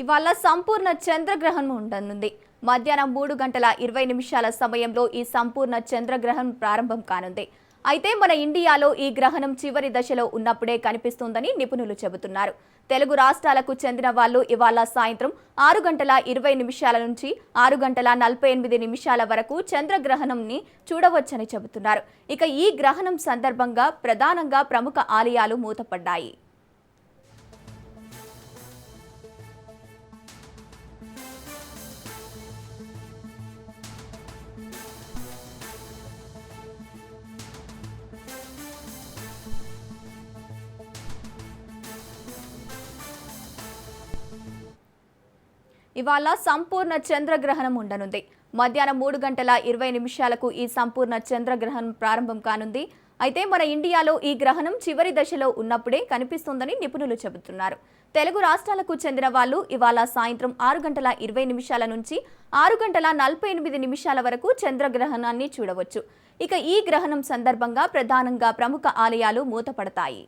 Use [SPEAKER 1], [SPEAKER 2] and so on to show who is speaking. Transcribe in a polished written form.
[SPEAKER 1] ఇవాళ సంపూర్ణ చంద్రగ్రహణం ఉండనుంది. మధ్యాహ్నం 3:20 సమయంలో ఈ సంపూర్ణ చంద్రగ్రహణం ప్రారంభం కానుంది. అయితే మన ఇండియాలో ఈ గ్రహణం చివరి దశలో ఉన్నప్పుడే కనిపిస్తుందని నిపుణులు చెబుతున్నారు. తెలుగు రాష్ట్రాలకు చెందిన వాళ్ళు ఇవాళ సాయంత్రం 6:20 నుంచి 6:48 వరకు చంద్రగ్రహణంని చూడవచ్చని చెబుతున్నారు. ఇక ఈ గ్రహణం సందర్భంగా ప్రధానంగా ప్రముఖ ఆలయాలు మూతపడ్డాయి. ఇవాళ సంపూర్ణ చంద్రగ్రహణం ఉండనుంది. మధ్యాహ్నం 3:20 ఈ సంపూర్ణ చంద్రగ్రహణం ప్రారంభం కానుంది. అయితే మన ఇండియాలో ఈ గ్రహణం చివరి దశలో ఉన్నప్పుడే కనిపిస్తుందని నిపుణులు చెబుతున్నారు. తెలుగు రాష్ట్రాలకు చెందిన వాళ్ళు ఇవాళ సాయంత్రం 6:20 నుంచి 6:48 వరకు చంద్రగ్రహణాన్ని చూడవచ్చు. ఇక ఈ గ్రహణం సందర్భంగా ప్రధానంగా ప్రముఖ ఆలయాలు మూతపడతాయి.